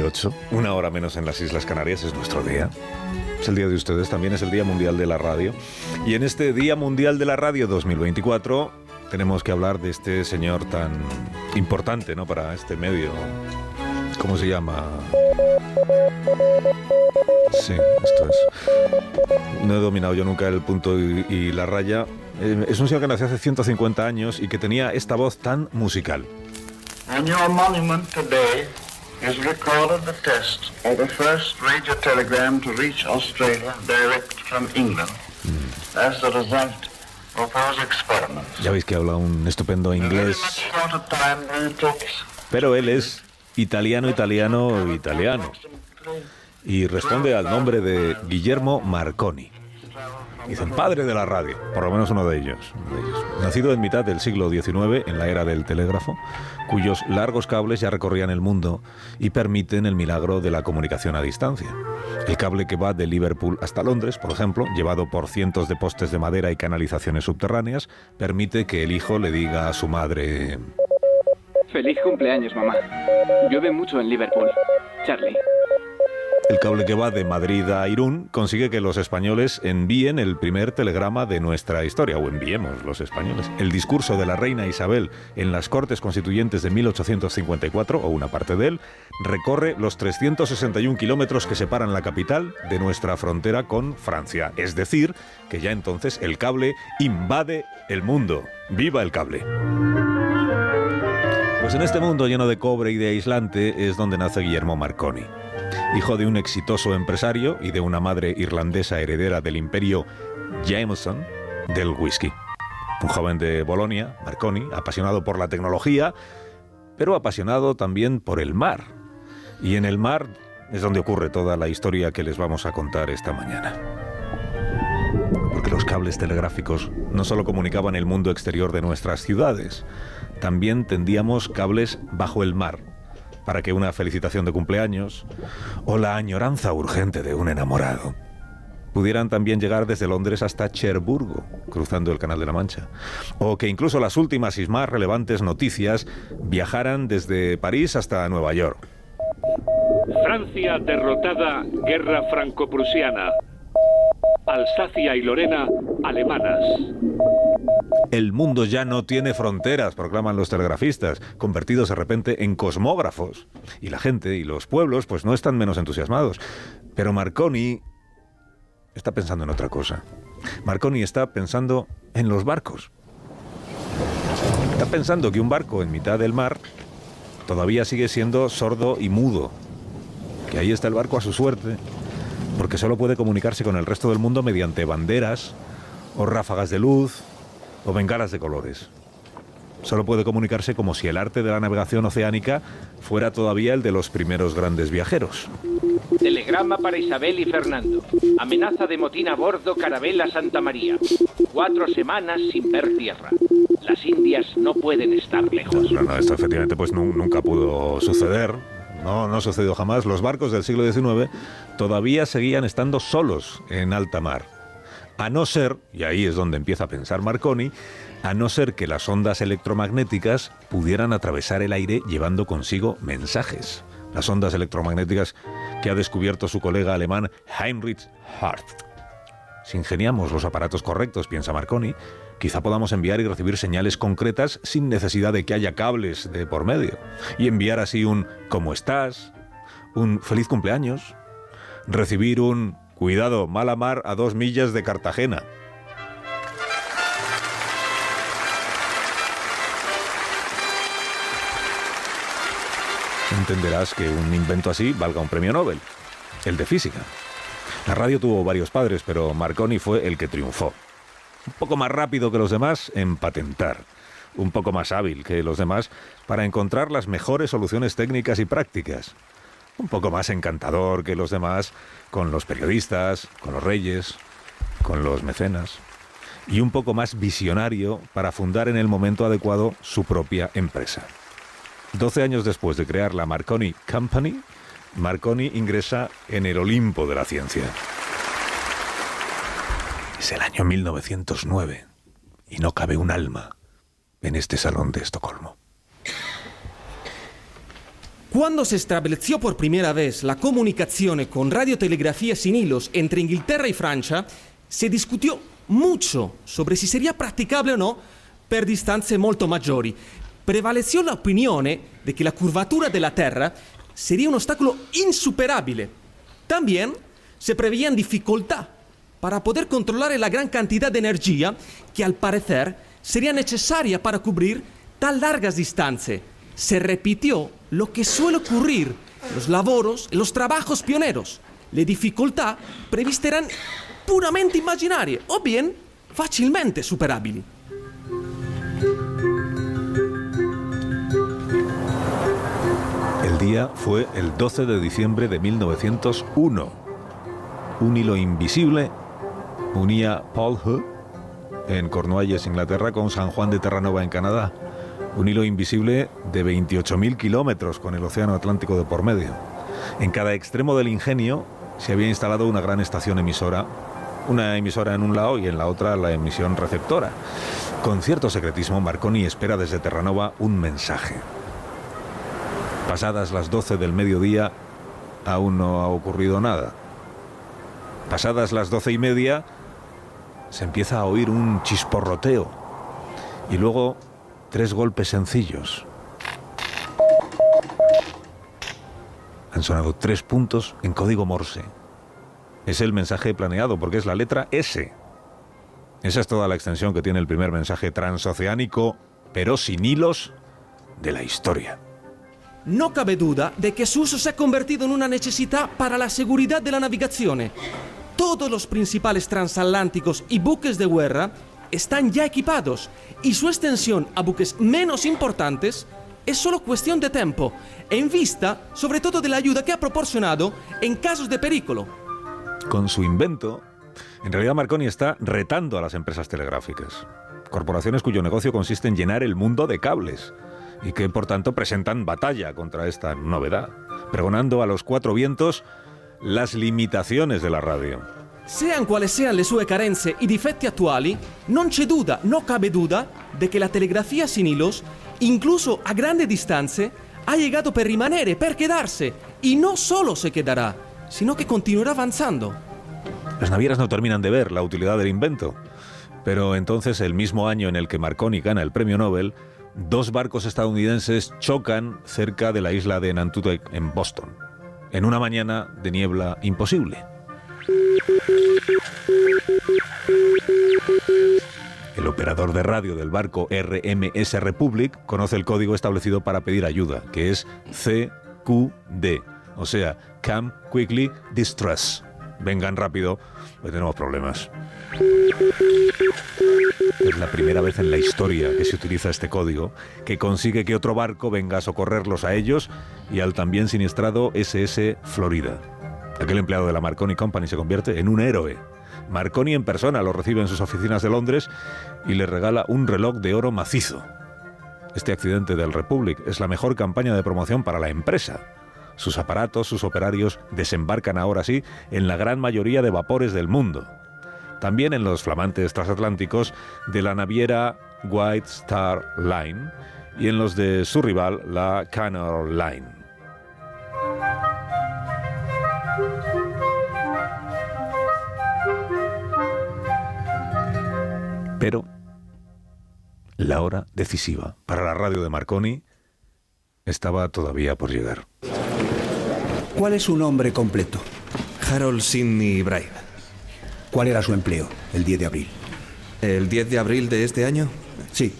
8, una hora menos en las Islas Canarias, es nuestro día. Es el día de ustedes, también es el Día Mundial de la Radio. Y en este Día Mundial de la Radio 2024 tenemos que hablar de este señor tan importante, ¿no?, para este medio. ¿Cómo se llama? Sí, esto es. No he dominado yo nunca el punto y la raya. Es un señor que nació hace 150 años y que tenía esta voz tan musical. On your monument today is recorded the test of the first radio telegram to reach Australia direct from England as the result of those experiments. Ya veis que habla un estupendo inglés, pero él es italiano. Y responde al nombre de Guillermo Marconi. Dicen padre de la radio, por lo menos uno de ellos. Nacido en mitad del siglo XIX, en la era del telégrafo, cuyos largos cables ya recorrían el mundo y permiten el milagro de la comunicación a distancia. El cable que va de Liverpool hasta Londres, por ejemplo, llevado por cientos de postes de madera y canalizaciones subterráneas, permite que el hijo le diga a su madre: Feliz cumpleaños, mamá. Llueve mucho en Liverpool. Charlie. El cable que va de Madrid a Irún consigue que los españoles envíen el primer telegrama de nuestra historia, o enviemos los españoles. El discurso de la reina Isabel en las Cortes Constituyentes de 1854, o una parte de él, recorre los 361 kilómetros que separan la capital de nuestra frontera con Francia. Es decir, que ya entonces el cable invade el mundo. ¡Viva el cable! Pues en este mundo lleno de cobre y de aislante es donde nace Guillermo Marconi. Hijo de un exitoso empresario y de una madre irlandesa heredera del imperio Jameson del whisky. Un joven de Bolonia, Marconi, apasionado por la tecnología, pero apasionado también por el mar. Y en el mar es donde ocurre toda la historia que les vamos a contar esta mañana. Porque los cables telegráficos no solo comunicaban el mundo exterior de nuestras ciudades, también tendíamos cables bajo el mar, para que una felicitación de cumpleaños o la añoranza urgente de un enamorado pudieran también llegar desde Londres hasta Cherburgo, cruzando el Canal de la Mancha, o que incluso las últimas y más relevantes noticias viajaran desde París hasta Nueva York. Francia derrotada, guerra franco-prusiana. Alsacia y Lorena, alemanas. El mundo ya no tiene fronteras, proclaman los telegrafistas, convertidos de repente en cosmógrafos. Y la gente y los pueblos pues no están menos entusiasmados. Pero Marconi está pensando en otra cosa. Marconi está pensando en los barcos. Está pensando que un barco en mitad del mar todavía sigue siendo sordo y mudo. Que ahí está el barco a su suerte, porque solo puede comunicarse con el resto del mundo mediante banderas o ráfagas de luz o bengalas de colores. Solo puede comunicarse como si el arte de la navegación oceánica fuera todavía el de los primeros grandes viajeros. Telegrama para Isabel y Fernando. Amenaza de motín a bordo Carabela Santa María. 4 semanas sin ver tierra. Las Indias no pueden estar lejos. No, esto efectivamente pues nunca pudo suceder. No sucedió jamás. Los barcos del siglo XIX todavía seguían estando solos en alta mar. A no ser, y ahí es donde empieza a pensar Marconi, a no ser que las ondas electromagnéticas pudieran atravesar el aire llevando consigo mensajes. Las ondas electromagnéticas que ha descubierto su colega alemán Heinrich Hardt. Si ingeniamos los aparatos correctos, piensa Marconi, quizá podamos enviar y recibir señales concretas sin necesidad de que haya cables de por medio. Y enviar así un ¿cómo estás?, un feliz cumpleaños, recibir un cuidado, mala mar a 2 millas de Cartagena. Entenderás que un invento así valga un premio Nobel, el de física. La radio tuvo varios padres, pero Marconi fue el que triunfó. Un poco más rápido que los demás en patentar, un poco más hábil que los demás para encontrar las mejores soluciones técnicas y prácticas, un poco más encantador que los demás con los periodistas, con los reyes, con los mecenas, y un poco más visionario para fundar en el momento adecuado su propia empresa. 12 años después de crear la Marconi Company, Marconi ingresa en el Olimpo de la ciencia. Es el año 1909 y no cabe un alma en este salón de Estocolmo. Quando si estableció por primera vez la comunicazione con radiotelegrafía sin hilos entre Inglaterra y Francia, se discutió mucho sobre si sería practicable o no per distanze molto maggiori. Prevaleció la opinione de que la curvatura de la Terra sería un obstáculo insuperable. También se preveían dificultad para poder controlar la gran cantidad de energía que al parecer sería necesaria para cubrir tan largas distancias. Se repitió lo que suele ocurrir en los trabajos pioneros. Le dificultad previste eran puramente imaginarie o bien fácilmente superabili. El día fue el 12 de diciembre de 1901. Un hilo invisible unía Paul en Cornualles, Inglaterra, con San Juan de Terranova, en Canadá. Un hilo invisible de 28.000 kilómetros con el Océano Atlántico de por medio. En cada extremo del ingenio se había instalado una gran estación emisora, una emisora en un lado y en la otra la emisión receptora. Con cierto secretismo, Marconi espera desde Terranova un mensaje. Pasadas las 12 del mediodía, aún no ha ocurrido nada. Pasadas las 12:30, se empieza a oír un chisporroteo y luego 3 golpes sencillos. Han sonado 3 puntos en código Morse. Es el mensaje planeado porque es la letra S. Esa es toda la extensión que tiene el primer mensaje transoceánico, pero sin hilos, de la historia. No cabe duda de que su uso se ha convertido en una necesidad para la seguridad de la navegación. Todos los principales transatlánticos y buques de guerra están ya equipados y su extensión a buques menos importantes es solo cuestión de tiempo, en vista sobre todo de la ayuda que ha proporcionado en casos de peligro. Con su invento, en realidad Marconi está retando a las empresas telegráficas, corporaciones cuyo negocio consiste en llenar el mundo de cables y que por tanto presentan batalla contra esta novedad, pregonando a los 4 vientos las limitaciones de la radio. Sean quali siano le sue carenze e difetti attuali, non cabe duda de que la telegrafía sin hilos, incluso a grandes distanze, ha llegado per rimanere, per quedarse, y no solo se quedará, sino que continuará avanzando. Las navieras no terminan de ver la utilidad del invento, pero entonces, el mismo año en el que Marconi gana el premio Nobel, 2 barcos estadounidenses chocan cerca de la isla de Nantucket, en Boston, en una mañana de niebla imposible. El operador de radio del barco RMS Republic conoce el código establecido para pedir ayuda, que es CQD, o sea, Come Quickly Distress. Vengan rápido, pues tenemos problemas. Es la primera vez en la historia que se utiliza este código, que consigue que otro barco venga a socorrerlos a ellos y al también siniestrado SS Florida. Aquel empleado de la Marconi Company se convierte en un héroe. Marconi en persona lo recibe en sus oficinas de Londres y le regala un reloj de oro macizo. Este accidente del Republic es la mejor campaña de promoción para la empresa. Sus aparatos, sus operarios, desembarcan ahora sí en la gran mayoría de vapores del mundo. También en los flamantes transatlánticos de la naviera White Star Line y en los de su rival, la Cunard Line. Pero la hora decisiva para la radio de Marconi estaba todavía por llegar. ¿Cuál es su nombre completo? Harold Sidney Braid. ¿Cuál era su empleo el 10 de abril? ¿El 10 de abril de este año? Sí.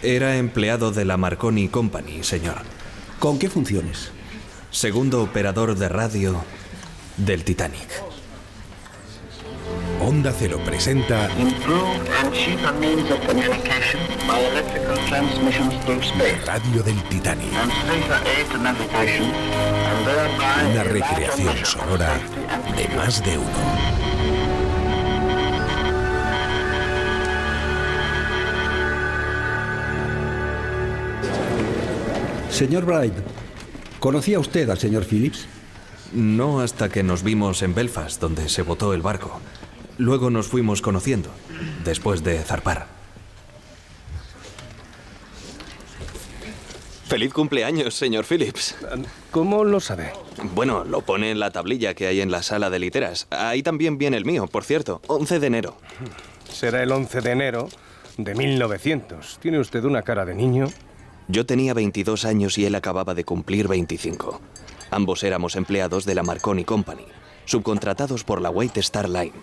Era empleado de la Marconi Company, señor. ¿Con qué funciones? Segundo operador de radio del Titanic. Onda Cero presenta Improved and cheaper means of communication by electrical transmissions through space. La radio del Titanic. And safer aid to navigation, and thereby Una recreación sonora de más de uno. Señor Braid, ¿conocía usted al señor Phillips? No hasta que nos vimos en Belfast, donde se botó el barco. Luego nos fuimos conociendo, después de zarpar. ¡Feliz cumpleaños, señor Phillips! ¿Cómo lo sabe? Bueno, lo pone en la tablilla que hay en la sala de literas. Ahí también viene el mío, por cierto. 11 de enero. Será el 11 de enero de 1900. ¿Tiene usted una cara de niño? Yo tenía 22 años y él acababa de cumplir 25. Ambos éramos empleados de la Marconi Company, subcontratados por la White Star Line,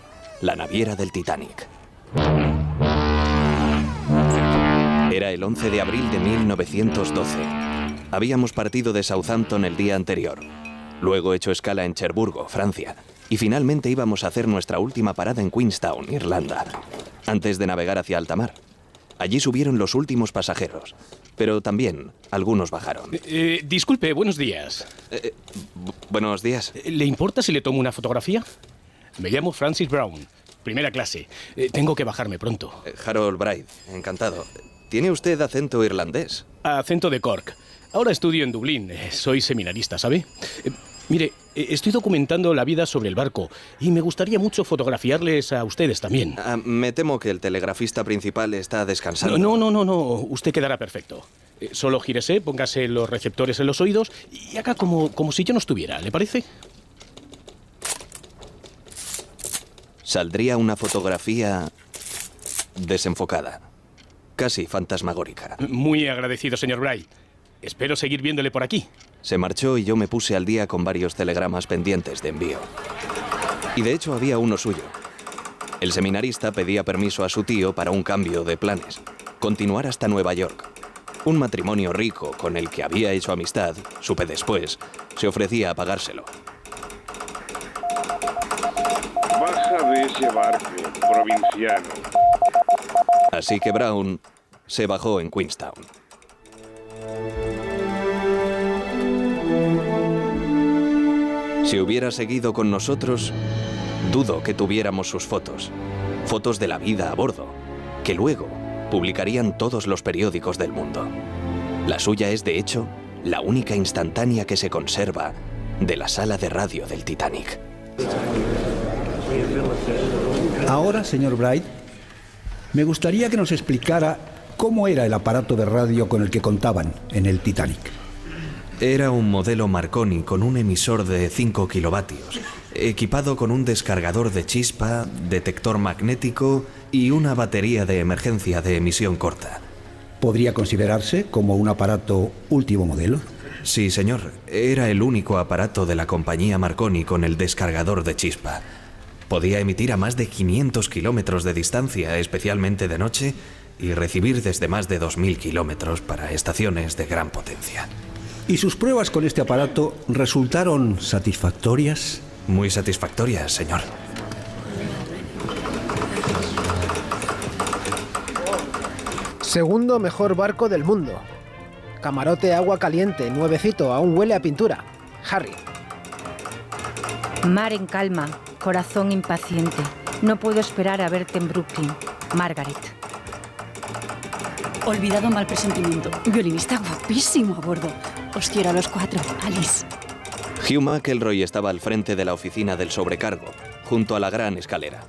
la naviera del Titanic. Era el 11 de abril de 1912. Habíamos partido de Southampton el día anterior, luego hecho escala en Cherburgo, Francia, y finalmente íbamos a hacer nuestra última parada en Queenstown, Irlanda, antes de navegar hacia alta mar. Allí subieron los últimos pasajeros, pero también algunos bajaron. Disculpe, buenos días. Buenos días. ¿Le importa si le tomo una fotografía? Me llamo Francis Brown, primera clase. Tengo que bajarme pronto. Harold Bride, encantado. ¿Tiene usted acento irlandés? Acento de Cork. Ahora estudio en Dublín. Soy seminarista, ¿sabe? Mire, estoy documentando la vida sobre el barco y me gustaría mucho fotografiarles a ustedes también. Me temo que el telegrafista principal está descansando. No. Usted quedará perfecto. Solo gírese, póngase los receptores en los oídos y haga como si yo no estuviera. ¿Le parece? Saldría una fotografía desenfocada. Casi fantasmagórica. Muy agradecido, señor Bright. Espero seguir viéndole por aquí. Se marchó y yo me puse al día con varios telegramas pendientes de envío. Y de hecho había uno suyo. El seminarista pedía permiso a su tío para un cambio de planes. Continuar hasta Nueva York. Un matrimonio rico con el que había hecho amistad, supe después, se ofrecía a pagárselo. Baja de ese barco, provinciano. Así que Brown se bajó en Queenstown. Si hubiera seguido con nosotros, dudo que tuviéramos sus fotos. Fotos de la vida a bordo, que luego publicarían todos los periódicos del mundo. La suya es, de hecho, la única instantánea que se conserva de la sala de radio del Titanic. Ahora, señor Bright, me gustaría que nos explicara cómo era el aparato de radio con el que contaban en el Titanic. Era un modelo Marconi con un emisor de 5 kilovatios, equipado con un descargador de chispa, detector magnético y una batería de emergencia de emisión corta. ¿Podría considerarse como un aparato último modelo? Sí, señor. Era el único aparato de la compañía Marconi con el descargador de chispa. Podía emitir a más de 500 kilómetros de distancia, especialmente de noche, y recibir desde más de 2.000 kilómetros para estaciones de gran potencia. ¿Y sus pruebas con este aparato resultaron satisfactorias? Muy satisfactorias, señor. Segundo mejor barco del mundo. Camarote agua caliente, nuevecito, aún huele a pintura. Harry. Mar en calma, corazón impaciente. No puedo esperar a verte en Brooklyn. Margaret. Olvidado mal presentimiento. Violinista guapísimo a bordo. Os quiero a los 4, Alice. Hugh McElroy estaba al frente de la oficina del sobrecargo, junto a la gran escalera.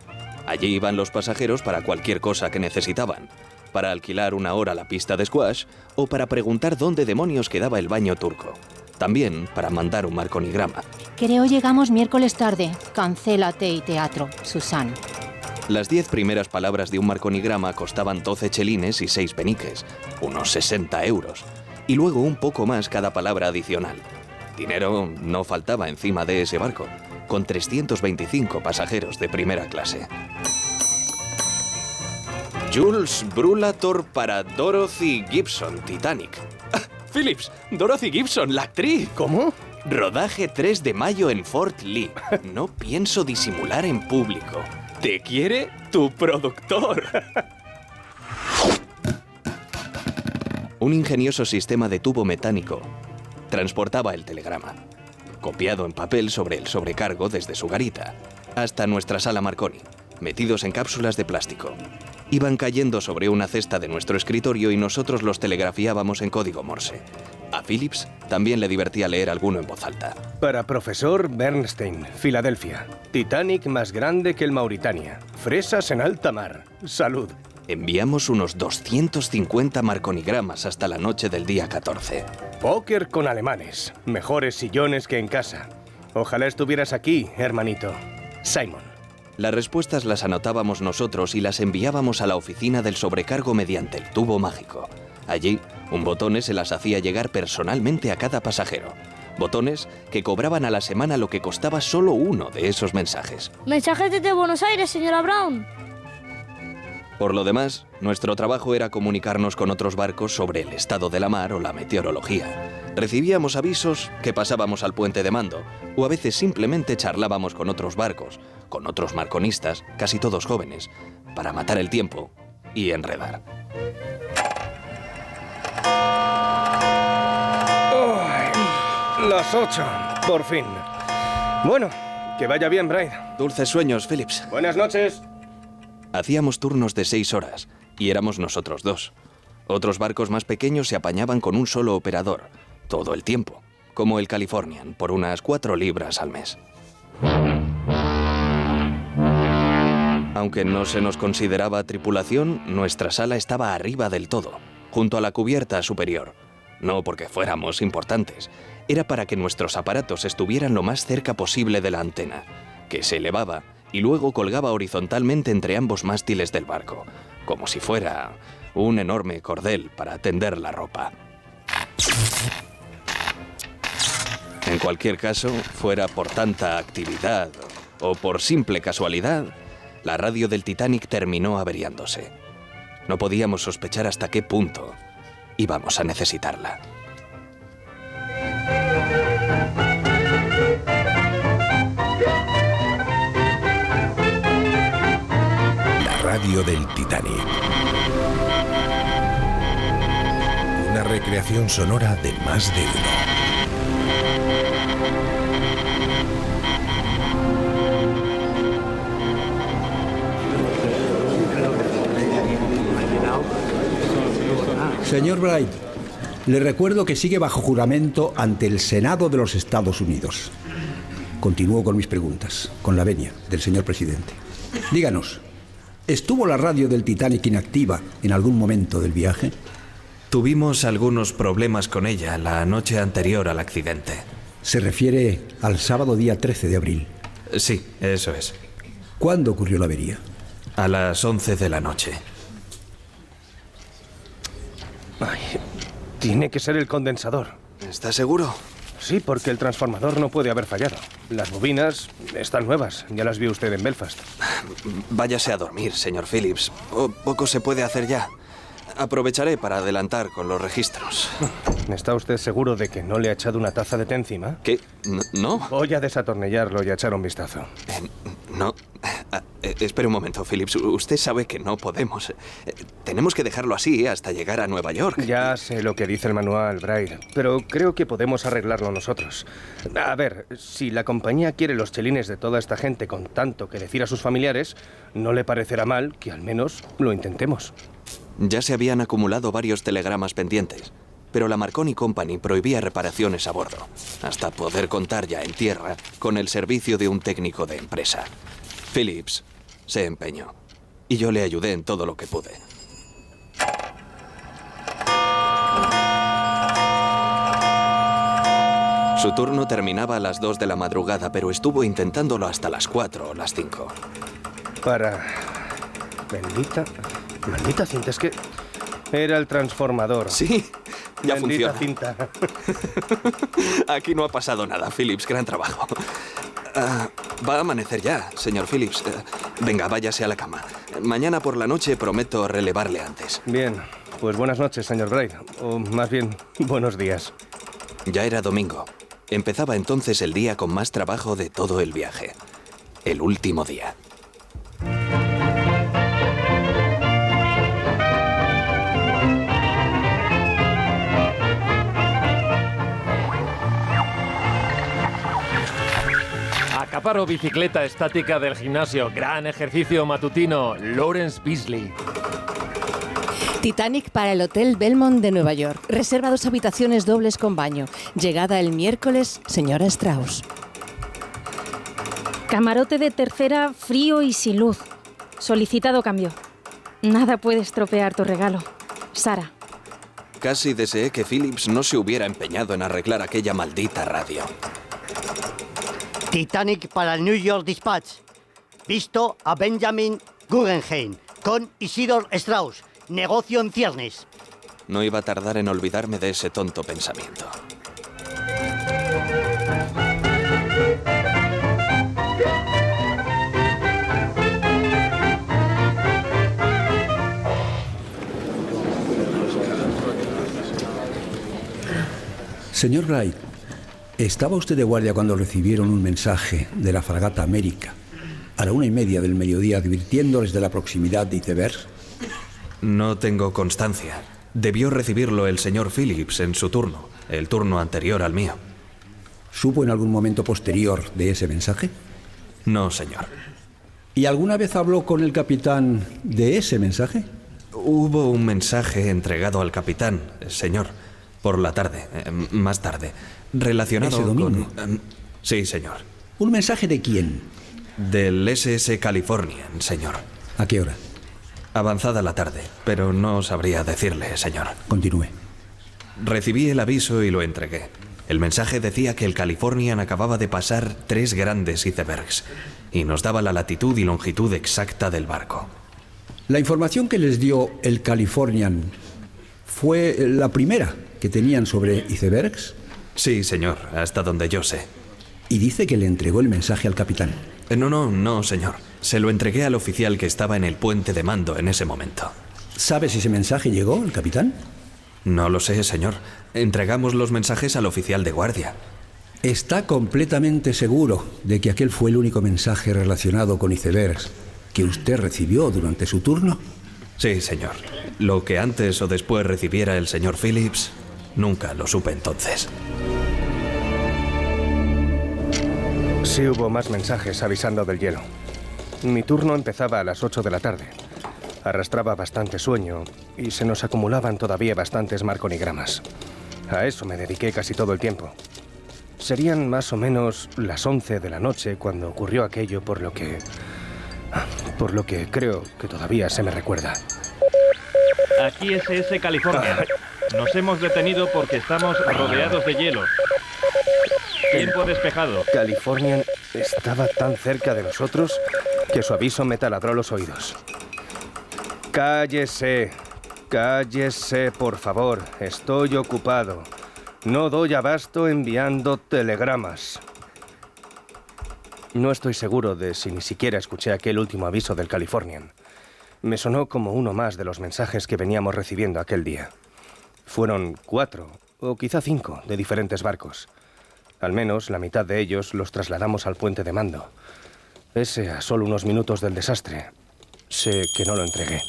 Allí iban los pasajeros para cualquier cosa que necesitaban, para alquilar una hora la pista de squash o para preguntar dónde demonios quedaba el baño turco. También para mandar un marconigrama. Creo llegamos miércoles tarde. Cancélate y teatro, Susan. Las 10 primeras palabras de un marconigrama costaban 12 chelines y 6 peniques, unos 60 euros. Y luego un poco más cada palabra adicional. Dinero no faltaba encima de ese barco, con 325 pasajeros de primera clase. Jules Brulator para Dorothy Gibson, Titanic. Phillips, Dorothy Gibson, la actriz. ¿Cómo? Rodaje 3 de mayo en Fort Lee. No pienso disimular en público. Te quiere tu productor. Un ingenioso sistema de tubo metánico transportaba el telegrama, copiado en papel sobre el sobrecargo desde su garita, hasta nuestra sala Marconi, metidos en cápsulas de plástico. Iban cayendo sobre una cesta de nuestro escritorio y nosotros los telegrafiábamos en código Morse. A Phillips también le divertía leer alguno en voz alta. Para profesor Bernstein, Filadelfia. Titanic más grande que el Mauritania. Fresas en alta mar. Salud. enviamos unos 250 marconigramas hasta la noche del día 14. Póker con alemanes. Mejores sillones que en casa. Ojalá estuvieras aquí, hermanito. Simon. Las respuestas las anotábamos nosotros y las enviábamos a la oficina del sobrecargo mediante el tubo mágico. Allí, un botones se las hacía llegar personalmente a cada pasajero. Botones que cobraban a la semana lo que costaba solo uno de esos mensajes. Mensajes desde Buenos Aires, señora Brown. Por lo demás, nuestro trabajo era comunicarnos con otros barcos sobre el estado de la mar o la meteorología. Recibíamos avisos que pasábamos al puente de mando, o a veces simplemente charlábamos con otros barcos, con otros marconistas, casi todos jóvenes, para matar el tiempo y enredar. Las 8, por fin. Bueno, que vaya bien, Brian. Dulces sueños, Phillips. Buenas noches. Hacíamos turnos de 6 horas y éramos nosotros dos. Otros barcos más pequeños se apañaban con un solo operador, todo el tiempo, como el Californian, por unas 4 libras al mes. Aunque no se nos consideraba tripulación, nuestra sala estaba arriba del todo, junto a la cubierta superior. No porque fuéramos importantes, era para que nuestros aparatos estuvieran lo más cerca posible de la antena, que se elevaba y luego colgaba horizontalmente entre ambos mástiles del barco, como si fuera un enorme cordel para tender la ropa. En cualquier caso, fuera por tanta actividad o por simple casualidad, la radio del Titanic terminó averiándose. No podíamos sospechar hasta qué punto íbamos a necesitarla. La radio del Titanic. Una recreación sonora de más de uno. Señor Bright, le recuerdo que sigue bajo juramento ante el Senado de los Estados Unidos. Continúo con mis preguntas, con la venia del señor presidente. Díganos, ¿estuvo la radio del Titanic inactiva en algún momento del viaje? Tuvimos algunos problemas con ella la noche anterior al accidente. ¿Se refiere al sábado día 13 de abril? Sí, eso es. ¿Cuándo ocurrió la avería? A las 11 de la noche. Ay, tiene que ser el condensador. ¿Estás seguro? Sí, porque el transformador no puede haber fallado. Las bobinas están nuevas, ya las vio usted en Belfast. Váyase a dormir, señor Phillips. Poco se puede hacer ya. Aprovecharé para adelantar con los registros. ¿Está usted seguro de que no le ha echado una taza de té encima? ¿Qué? ¿No? Voy a desatornillarlo y a echar un vistazo. No. Espere un momento, Phillips. Usted sabe que no podemos. Tenemos que dejarlo así hasta llegar a Nueva York. Ya sé lo que dice el manual, Brian, pero creo que podemos arreglarlo nosotros. A ver, si la compañía quiere los chelines de toda esta gente con tanto que decir a sus familiares, no le parecerá mal que al menos lo intentemos. Ya se habían acumulado varios telegramas pendientes, pero la Marconi Company prohibía reparaciones a bordo, hasta poder contar ya en tierra con el servicio de un técnico de empresa. Phillips se empeñó, y yo le ayudé en todo lo que pude. Su turno terminaba a las 2 de la madrugada, pero estuvo intentándolo hasta las 4 o las 5. Maldita cinta, es que era el transformador. Sí, ya Bendita funciona. Cinta. Aquí no ha pasado nada, Phillips. Gran trabajo. Va a amanecer ya, señor Phillips. Venga, váyase a la cama. Mañana por la noche prometo relevarle antes. Bien, pues buenas noches, señor Bright. O más bien, buenos días. Ya era domingo. Empezaba entonces el día con más trabajo de todo el viaje. El último día. Acaparo bicicleta estática del gimnasio. Gran ejercicio matutino. Lawrence Beasley. Titanic para el Hotel Belmont de Nueva York. Reserva 2 habitaciones dobles con baño. Llegada el miércoles, señora Strauss. Camarote de tercera, frío y sin luz. Solicitado cambio. Nada puede estropear tu regalo. Sara. Casi deseé que Phillips no se hubiera empeñado en arreglar aquella maldita radio. Titanic para el New York Dispatch. Visto a Benjamin Guggenheim con Isidor Strauss. Negocio en ciernes. No iba a tardar en olvidarme de ese tonto pensamiento. Señor Wright, ¿estaba usted de guardia cuando recibieron un mensaje de la fragata América a la 1:30 del mediodía advirtiéndoles de la proximidad de icebergs? No tengo constancia. Debió recibirlo el señor Phillips en su turno, el turno anterior al mío. ¿Supo en algún momento posterior de ese mensaje? No, señor. ¿Y alguna vez habló con el capitán de ese mensaje? Hubo un mensaje entregado al capitán, señor, por la tarde, más tarde, relacionado ¿Ese domingo? con... Sí, señor. ¿Un mensaje de quién? Del SS Californian, señor. ¿A qué hora? Avanzada la tarde, pero no sabría decirle, señor. Continúe. Recibí el aviso y lo entregué. El mensaje decía que el Californian acababa de pasar 3 grandes icebergs y nos daba la latitud y longitud exacta del barco. ¿La información que les dio el Californian fue la primera que tenían sobre icebergs? Sí, señor, hasta donde yo sé. ¿Y dice que le entregó el mensaje al capitán? No, señor. Se lo entregué al oficial que estaba en el puente de mando en ese momento. ¿Sabe si ese mensaje llegó al capitán? No lo sé, señor. Entregamos los mensajes al oficial de guardia. ¿Está completamente seguro de que aquel fue el único mensaje relacionado con icebergs que usted recibió durante su turno? Sí, señor. Lo que antes o después recibiera el señor Phillips, nunca lo supe entonces. Sí hubo más mensajes avisando del hielo. Mi turno empezaba a las 8 de la tarde. Arrastraba bastante sueño y se nos acumulaban todavía bastantes marconigramas. A eso me dediqué casi todo el tiempo. Serían más o menos las 11 de la noche cuando ocurrió aquello por lo que creo que todavía se me recuerda. Aquí SS California. Nos hemos detenido porque estamos rodeados de hielo. Tiempo despejado. Californian estaba tan cerca de nosotros que su aviso me taladró los oídos. Cállese, cállese, por favor. Estoy ocupado. No doy abasto enviando telegramas. No estoy seguro de si ni siquiera escuché aquel último aviso del Californian. Me sonó como uno más de los mensajes que veníamos recibiendo aquel día. Fueron 4 o quizá 5 de diferentes barcos. Al menos la mitad de ellos los trasladamos al puente de mando. Pese a solo unos minutos del desastre, sé que no lo entregué.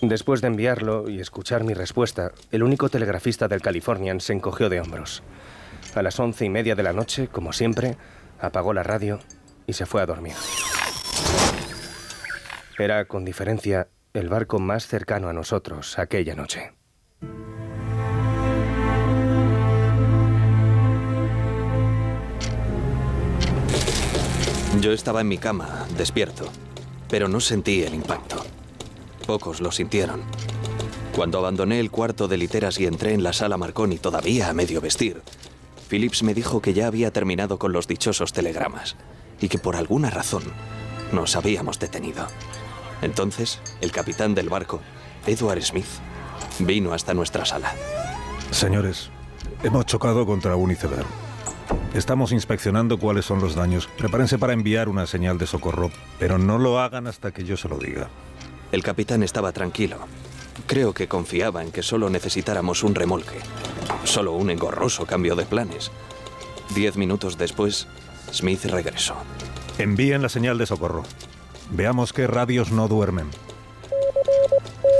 Después de enviarlo y escuchar mi respuesta, el único telegrafista del Californian se encogió de hombros. A las 11:30 de la noche, como siempre, apagó la radio y se fue a dormir. Era, con diferencia, el barco más cercano a nosotros aquella noche. Yo estaba en mi cama, despierto, pero no sentí el impacto. Pocos lo sintieron. Cuando abandoné el cuarto de literas y entré en la sala Marconi todavía a medio vestir, Phillips me dijo que ya había terminado con los dichosos telegramas y que por alguna razón nos habíamos detenido. Entonces, el capitán del barco, Edward Smith, vino hasta nuestra sala. Señores, hemos chocado contra un iceberg. Estamos inspeccionando cuáles son los daños. Prepárense para enviar una señal de socorro, pero no lo hagan hasta que yo se lo diga. El capitán estaba tranquilo. Creo que confiaba en que solo necesitáramos un remolque. Solo un engorroso cambio de planes. 10 minutos después, Smith regresó. Envíen la señal de socorro. Veamos qué radios no duermen.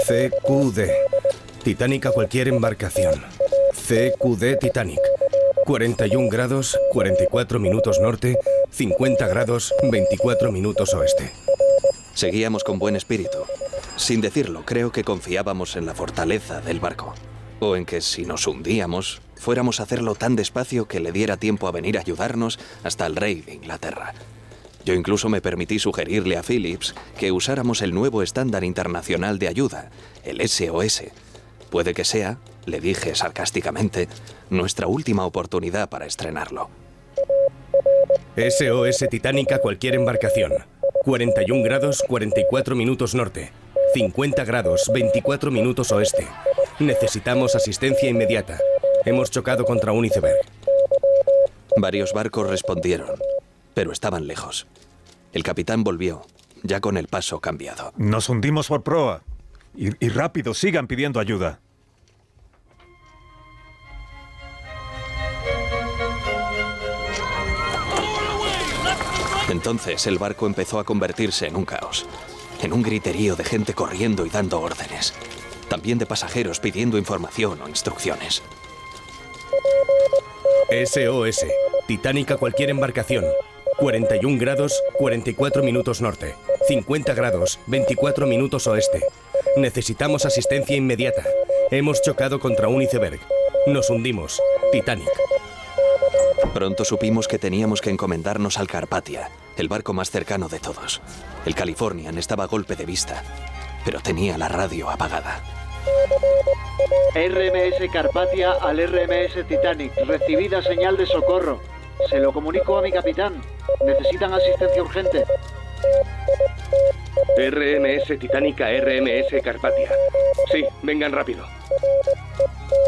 CQD. Titanic a cualquier embarcación. CQD Titanic. 41 grados, 44 minutos norte, 50 grados, 24 minutos oeste. Seguíamos con buen espíritu. Sin decirlo, creo que confiábamos en la fortaleza del barco. O en que si nos hundíamos, fuéramos a hacerlo tan despacio que le diera tiempo a venir a ayudarnos hasta el rey de Inglaterra. Yo incluso me permití sugerirle a Phillips que usáramos el nuevo estándar internacional de ayuda, el SOS. Puede que sea, le dije sarcásticamente, nuestra última oportunidad para estrenarlo. SOS Titanic a cualquier embarcación. 41 grados, 44 minutos norte. 50 grados, 24 minutos oeste. Necesitamos asistencia inmediata. Hemos chocado contra un iceberg. Varios barcos respondieron, pero estaban lejos. El capitán volvió, ya con el paso cambiado. Nos hundimos por proa. Y rápido, sigan pidiendo ayuda. Entonces el barco empezó a convertirse en un caos, en un griterío de gente corriendo y dando órdenes. También de pasajeros pidiendo información o instrucciones. SOS, Titanic a cualquier embarcación. 41 grados, 44 minutos norte. 50 grados, 24 minutos oeste. Necesitamos asistencia inmediata. Hemos chocado contra un iceberg. Nos hundimos. Titanic. Pronto supimos que teníamos que encomendarnos al Carpathia, el barco más cercano de todos. El Californian estaba a golpe de vista, pero tenía la radio apagada. RMS Carpathia al RMS Titanic. Recibida señal de socorro. Se lo comunico a mi capitán. Necesitan asistencia urgente. RMS Titanic a RMS Carpathia. Sí, vengan rápido.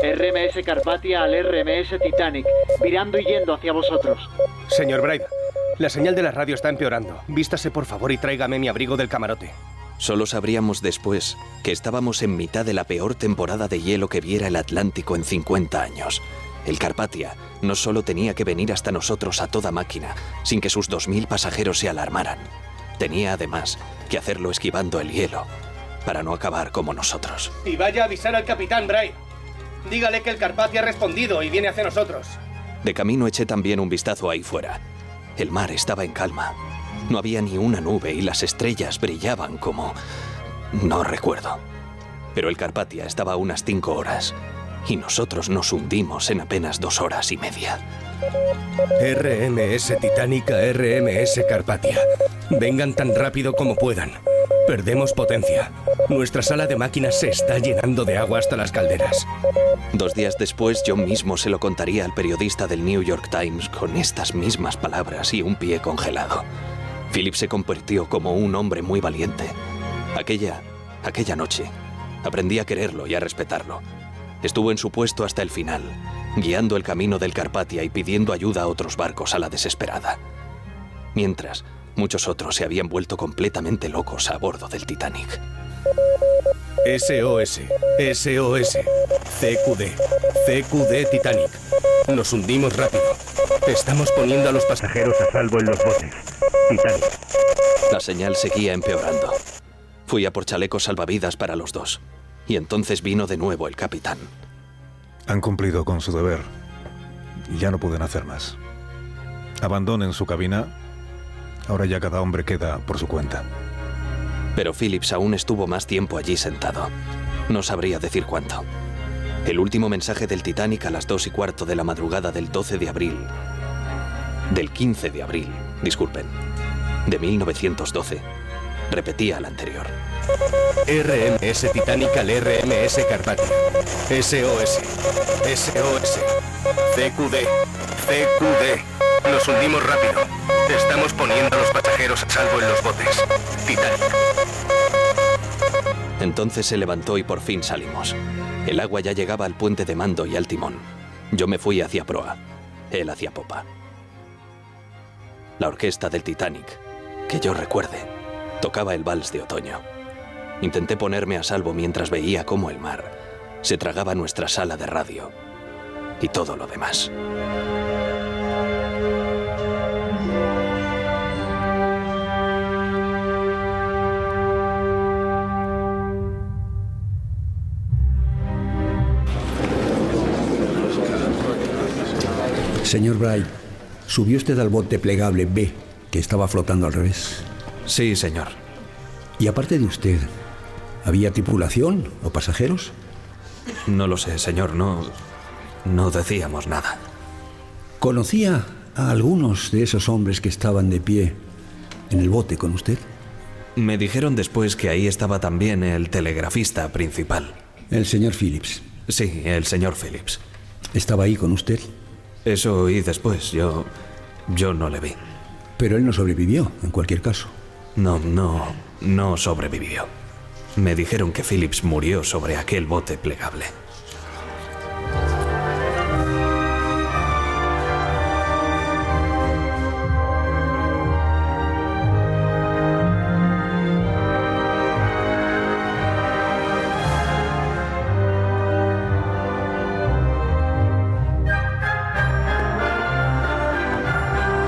RMS Carpathia al RMS Titanic, virando y yendo hacia vosotros. Señor Braid, la señal de la radio está empeorando. Vístase por favor y tráigame mi abrigo del camarote. Solo sabríamos después que estábamos en mitad de la peor temporada de hielo que viera el Atlántico en 50 años. El Carpathia no solo tenía que venir hasta nosotros a toda máquina, sin que sus 2000 pasajeros se alarmaran. Tenía además que hacerlo esquivando el hielo, para no acabar como nosotros. Y vaya a avisar al capitán Braid. Dígale que el Carpathia ha respondido y viene hacia nosotros. De camino eché también un vistazo ahí fuera. El mar estaba en calma. No había ni una nube y las estrellas brillaban como... no recuerdo. Pero el Carpathia estaba a unas 5 horas y nosotros nos hundimos en apenas 2 horas y media. RMS Titanic a RMS Carpathia. Vengan tan rápido como puedan. Perdemos potencia. Nuestra sala de máquinas se está llenando de agua hasta las calderas. 2 días después, yo mismo se lo contaría al periodista del New York Times con estas mismas palabras y un pie congelado. Philip se convirtió como un hombre muy valiente. Aquella noche, aprendí a quererlo y a respetarlo. Estuvo en su puesto hasta el final, guiando el camino del Carpathia y pidiendo ayuda a otros barcos a la desesperada. Mientras, muchos otros se habían vuelto completamente locos a bordo del Titanic. SOS, SOS, CQD Titanic. Nos hundimos rápido. Estamos poniendo a los pasajeros a salvo en los botes. Titanic. La señal seguía empeorando. Fui a por chalecos salvavidas para los dos. Y entonces vino de nuevo el capitán. Han cumplido con su deber. Y ya no pueden hacer más. Abandonen su cabina. Ahora ya cada hombre queda por su cuenta. Pero Phillips aún estuvo más tiempo allí sentado. No sabría decir cuánto. El último mensaje del Titanic a las 2:15 de la madrugada del 12 de abril. Del 15 de abril, disculpen. De 1912. Repetía el anterior. RMS Titanic al RMS Carpathia. SOS, SOS, CQD. Nos hundimos rápido. Estamos poniendo a los pasajeros a salvo en los botes. Titanic. Entonces se levantó y por fin salimos. El agua ya llegaba al puente de mando y al timón. Yo me fui hacia proa, él hacia popa. La orquesta del Titanic, que yo recuerde, tocaba el vals de otoño. Intenté ponerme a salvo mientras veía cómo el mar se tragaba nuestra sala de radio y todo lo demás. Señor Braid, ¿subió usted al bote plegable B, que estaba flotando al revés? Sí, señor. Y aparte de usted, ¿había tripulación o pasajeros? No lo sé, señor. No decíamos nada. ¿Conocía a algunos de esos hombres que estaban de pie en el bote con usted? Me dijeron después que ahí estaba también el telegrafista principal. El señor Phillips. Sí, el señor Phillips. ¿Estaba ahí con usted? Eso oí después. Yo no le vi. Pero él no sobrevivió, en cualquier caso. No sobrevivió. Me dijeron que Phillips murió sobre aquel bote plegable.